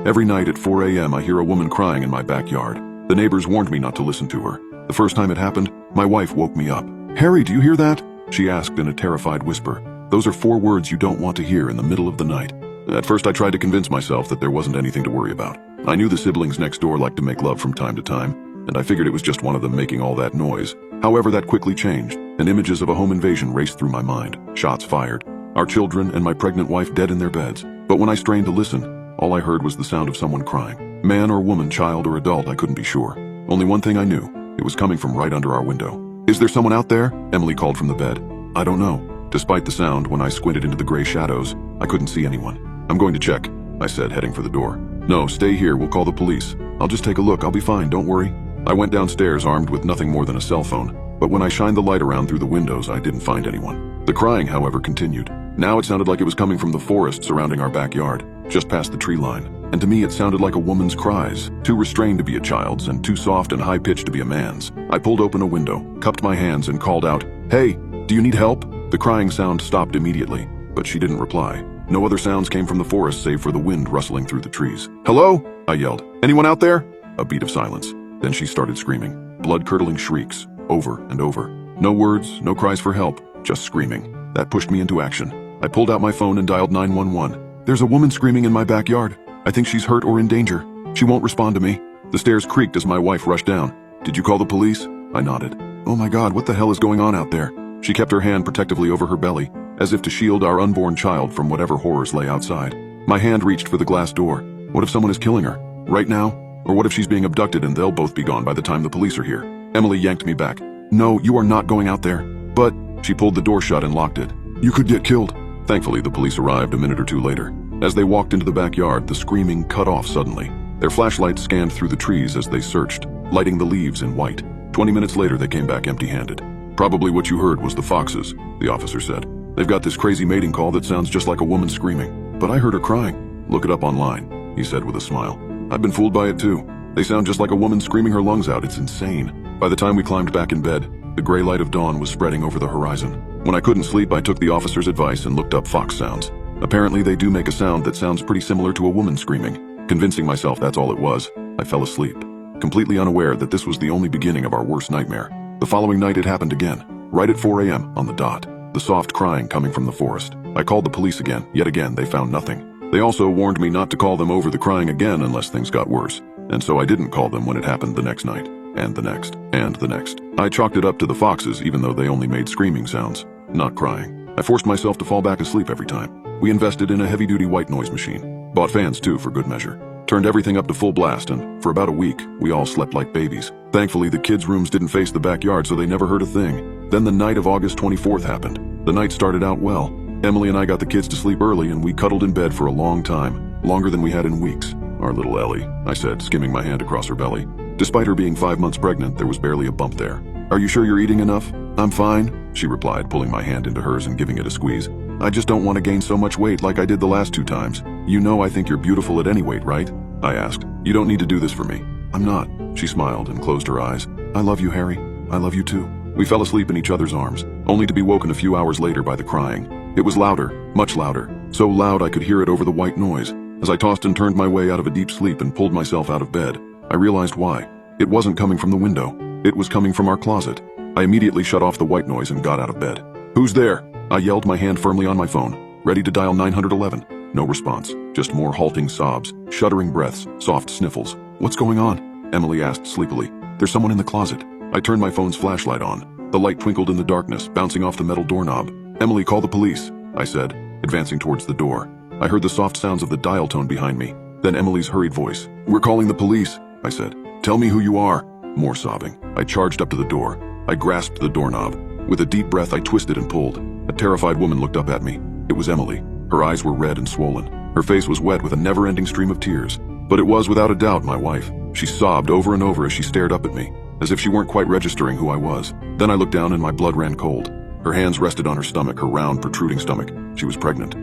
Every night at 4 a.m. I hear a woman crying in my backyard. The neighbors warned me not to listen to her. The first time it happened, my wife woke me up. "Harry, do you hear that?" she asked in a terrified whisper. "Those are 4 words you don't want to hear in the middle of the night." At first I tried to convince myself that there wasn't anything to worry about. I knew the siblings next door liked to make love from time to time, and I figured it was just one of them making all that noise. However, that quickly changed, and images of a home invasion raced through my mind. Shots fired, our children and my pregnant wife dead in their beds. But when I strained to listen, all I heard was the sound of someone crying. Man or woman, child or adult, I couldn't be sure. Only one thing I knew, it was coming from right under our window. "Is there someone out there?" Emily called from the bed. "I don't know." Despite the sound, when I squinted into the gray shadows, I couldn't see anyone. "I'm going to check," I said, heading for the door. "No, stay here, we'll call the police. I'll just take a look, I'll be fine, don't worry." I went downstairs armed with nothing more than a cell phone, but when I shined the light around through the windows, I didn't find anyone. The crying, however, continued. Now it sounded like it was coming from the forest surrounding our backyard, just past the tree line. And to me it sounded like a woman's cries, too restrained to be a child's and too soft and high-pitched to be a man's. I pulled open a window, cupped my hands and called out, "Hey, do you need help?" The crying sound stopped immediately, but she didn't reply. No other sounds came from the forest save for the wind rustling through the trees. "Hello?" I yelled. "Anyone out there?" A beat of silence. Then she started screaming, blood-curdling shrieks, over and over. No words, no cries for help, just screaming. That pushed me into action. I pulled out my phone and dialed 911. "There's a woman screaming in my backyard. I think she's hurt or in danger. She won't respond to me." The stairs creaked as my wife rushed down. "Did you call the police?" I nodded. "Oh my God, what the hell is going on out there?" She kept her hand protectively over her belly, as if to shield our unborn child from whatever horrors lay outside. My hand reached for the glass door. What if someone is killing her? Right now? Or what if she's being abducted and they'll both be gone by the time the police are here? Emily yanked me back. "No, you are not going out there." "But..." She pulled the door shut and locked it. "You could get killed." Thankfully, the police arrived a minute or two later. As they walked into the backyard, the screaming cut off suddenly. Their flashlights scanned through the trees as they searched, lighting the leaves in white. 20 minutes later, they came back empty-handed. "Probably what you heard was the foxes," the officer said. "They've got this crazy mating call that sounds just like a woman screaming. But I heard her crying." "Look it up online," he said with a smile. "I've been fooled by it too. They sound just like a woman screaming her lungs out. It's insane." By the time we climbed back in bed, the gray light of dawn was spreading over the horizon. When I couldn't sleep, I took the officer's advice and looked up fox sounds. Apparently they do make a sound that sounds pretty similar to a woman screaming. Convincing myself that's all it was, I fell asleep, completely unaware that this was the only beginning of our worst nightmare. The following night it happened again, right at 4 a.m. on the dot. The soft crying coming from the forest. I called the police again. Yet again, they found nothing. They also warned me not to call them over the crying again unless things got worse. And so I didn't call them when it happened the next night. And the next. And the next. I chalked it up to the foxes even though they only made screaming sounds, not crying. I forced myself to fall back asleep every time. We invested in a heavy-duty white noise machine. Bought fans too for good measure. Turned everything up to full blast and, for about a week, we all slept like babies. Thankfully, the kids' rooms didn't face the backyard so they never heard a thing. Then the night of August 24th happened. The night started out well. Emily and I got the kids to sleep early and we cuddled in bed for a long time. Longer than we had in weeks. "Our little Ellie," I said, skimming my hand across her belly. Despite her being 5 months pregnant, there was barely a bump there. "Are you sure you're eating enough?" "I'm fine," she replied, pulling my hand into hers and giving it a squeeze. "I just don't want to gain so much weight like I did the last 2 times. You know I think you're beautiful at any weight, right?" I asked. "You don't need to do this for me." "I'm not." She smiled and closed her eyes. "I love you, Harry. I love you too." We fell asleep in each other's arms, only to be woken a few hours later by the crying. It was louder, much louder, so loud I could hear it over the white noise. As I tossed and turned my way out of a deep sleep and pulled myself out of bed, I realized why. It wasn't coming from the window. It was coming from our closet. I immediately shut off the white noise and got out of bed. "Who's there?" I yelled, my hand firmly on my phone, ready to dial 911. No response, just more halting sobs, shuddering breaths, soft sniffles. "What's going on?" Emily asked sleepily. "There's someone in the closet." I turned my phone's flashlight on. The light twinkled in the darkness, bouncing off the metal doorknob. "Emily, call the police," I said, advancing towards the door. I heard the soft sounds of the dial tone behind me, then Emily's hurried voice. "We're calling the police," I said. "Tell me who you are." More sobbing. I charged up to the door. I grasped the doorknob. With a deep breath, I twisted and pulled. A terrified woman looked up at me. It was Emily. Her eyes were red and swollen. Her face was wet with a never-ending stream of tears. But it was without a doubt my wife. She sobbed over and over as she stared up at me, as if she weren't quite registering who I was. Then I looked down and my blood ran cold. Her hands rested on her stomach, her round, protruding stomach. She was pregnant.